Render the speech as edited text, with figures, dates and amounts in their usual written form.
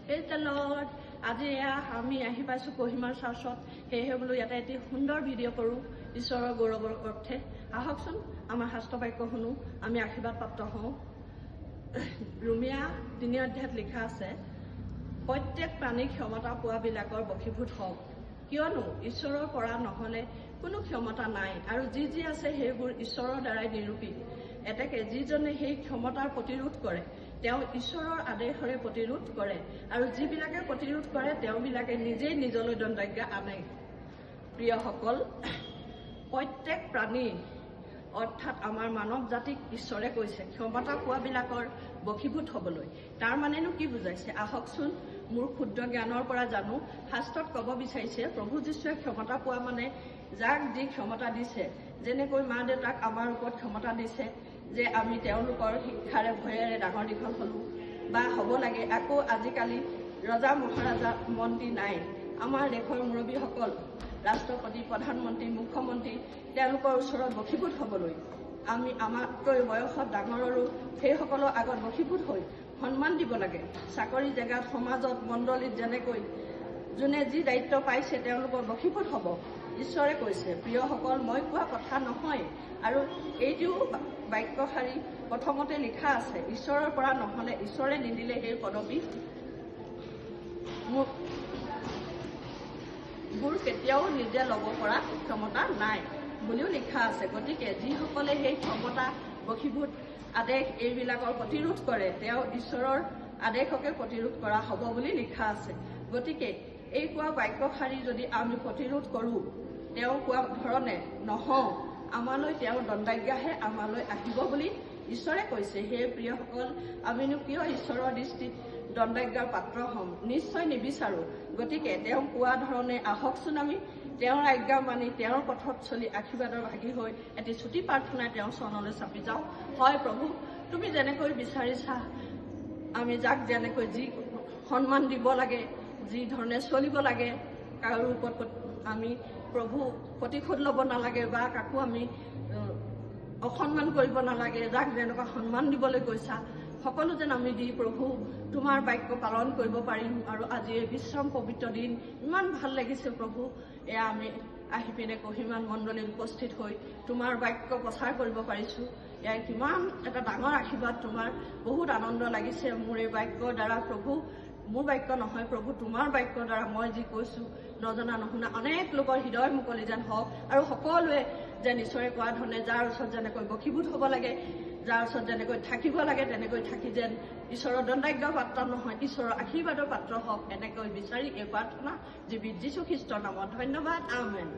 Praise the Lord. আজি আমি আহি পাইছোঁ কহিমাৰ চাৰ্চত সেয়েহে বোলো ইয়াতে এটি সুন্দৰ ভিডিঅ' কৰোঁ ঈশ্বৰৰ গৌৰৱৰ অৰ্থে আহকচোন আমাৰ শাস্ত্ৰ বাক্য শুনো আমি আশীৰ্বাদ প্ৰাপ্ত হওঁ ৰোমিয়া 3 অধ্যায়ত লিখা আছে প্ৰত্যেক প্ৰাণী ক্ষমতা পোৱাবিলাকৰ বশীভূত হওক কিয়নো ঈশ্বৰৰ পৰা নহ'লে কোনো ক্ষমতা নাই আৰু যি আছে সেইবোৰ ঈশ্বৰৰ দ্বাৰাই নিৰূপিত এতেকে যিজনে সেই ক্ষমতাৰ প্ৰতিৰোধ কৰে তেওঁ ঈশ্বৰৰ আদেশৰে প্ৰতিৰোধ কৰে আৰু যিবিলাকে প্ৰতিৰোধ কৰে তেওঁবিলাকে নিজেই নিজলৈ দণ্ডাজ্ঞা আনে প্ৰিয়সকল প্ৰত্যেক প্ৰাণী অৰ্থাৎ আমাৰ মানৱ জাতিক ঈশ্বৰে কৈছে ক্ষমতা পোৱাবিলাকৰ বশীভূত হ'বলৈ তাৰ মানেনো কি বুজাইছে আহকচোন মোৰ ক্ষুদ্ৰ জ্ঞানৰ পৰা জানো শাস্ত্ৰত ক'ব বিচাৰিছে প্ৰভু যীশুৱে ক্ষমতা পোৱা মানে যাক যি ক্ষমতা দিছে যেনেকৈ মা দেউতাক আমাৰ ওপৰত ক্ষমতা দিছে যে আমি তেওঁলোকৰ শিক্ষাৰে ভয়েৰে ডাঙৰ দীঘল হ'লোঁ বা হ'ব লাগে আকৌ আজিকালি ৰজা মহাৰাজা মন্ত্ৰী নাই আমাৰ দেশৰ মুৰব্বীসকল ৰাষ্ট্ৰপতি প্ৰধানমন্ত্ৰী মুখ্যমন্ত্ৰী তেওঁলোকৰ ওচৰত বশীভূত হ'বলৈ আমি আমাতকৈ বয়সত ডাঙৰৰো সেইসকলৰ আগত বশীভূত হৈ সন্মান দিব লাগে চাকৰি জেগাত সমাজত মণ্ডলীত যেনেকৈ যোনে যি দায়িত্ব পাইছে তেওঁলোকৰ বশীভূত হ'ব ঈশ্বৰে কৈছে প্ৰিয়সকল মই কোৱা কথা নহয় আৰু এইটো বাক্যশাৰী প্ৰথমতে লিখা আছে ঈশ্বৰৰ পৰা নহ'লে ঈশ্বৰে নিদিলে সেই পদবী বোৰ কেতিয়াও নিজে ল'ব পৰা ক্ষমতা নাই বুলিও লিখা আছে গতিকে যিসকলে সেই ক্ষমতা বশীভূত আদেশ এইবিলাকৰ প্ৰতিৰোধ কৰে তেওঁ ঈশ্বৰৰ আদেশকে প্ৰতিৰোধ কৰা হ'ব বুলি লিখা আছে গতিকে এই কোৱা বাক্যশাৰী যদি আমি প্ৰতিৰোধ কৰোঁ তেওঁ কোৱা ধৰণে নহওঁ আমালৈ তেওঁ দণ্ডাজ্ঞাহে আমালৈ আহিব বুলি ঈশ্বৰে কৈছে হে প্ৰিয়সকল আমিনো কিয় ঈশ্বৰৰ দৃষ্টিত দণ্ডাজ্ঞাৰ পাত্ৰ হ'ম নিশ্চয় নিবিচাৰোঁ গতিকে তেওঁ কোৱা ধৰণে আহকচোন আমি তেওঁৰ আজ্ঞা মানি তেওঁৰ পথত চলি আশীৰ্বাদৰ ভাগী হৈ এটি ছুটি প্ৰাৰ্থনাই তেওঁৰ চৰণলৈ চাপি যাওঁ হয় প্ৰভু তুমি যেনেকৈ বিচাৰিছা আমি যাক যেনেকৈ যি সন্মান দিব লাগে যি ধৰণে চলিব লাগে কাৰো ওপৰত আমি প্ৰভু প্ৰতিশোধ ল'ব নালাগে বা কাকো আমি অসন্মান কৰিব নালাগে যাক যেনেকুৱা সন্মান দিবলৈ কৈছা সকলো যেন আমি দি প্ৰভু তোমাৰ বাক্য পালন কৰিব পাৰিম আৰু আজি এই বিশ্ৰাম পবিত্ৰ দিন ইমান ভাল লাগিছে প্ৰভু এয়া আমি আহি পিনে কহিমান মণ্ডলীত উপস্থিত হৈ তোমাৰ বাক্য প্ৰচাৰ কৰিব পাৰিছোঁ এয়া কিমান এটা ডাঙৰ আশীৰ্বাদ তোমাৰ বহুত আনন্দ লাগিছে মোৰ এই বাক্যৰ দ্বাৰা প্ৰভু মোৰ বাক্য নহয় প্ৰভু তোমাৰ বাক্যৰ দ্বাৰা মই যি কৈছোঁ নজনা নুশুনা অনেক লোকৰ হৃদয় মুকলি যেন হওক আৰু সকলোৱে যেন ঈশ্বৰে কোৱা ধৰণে যাৰ ওচৰত যেনেকৈ বশীভূত হ'ব লাগে যাৰ ওচৰত যেনেকৈ থাকিব লাগে তেনেকৈ থাকি যেন ঈশ্বৰৰ দণ্ডাজ্ঞাৰ পাত্ৰ নহয় ঈশ্বৰৰ আশীৰ্বাদৰ পাত্ৰ হওক এনেকৈ বিচাৰি এই প্ৰাৰ্থনা জীৱিত যীশু খ্ৰীষ্টৰ নামত ধন্যবাদ আমেন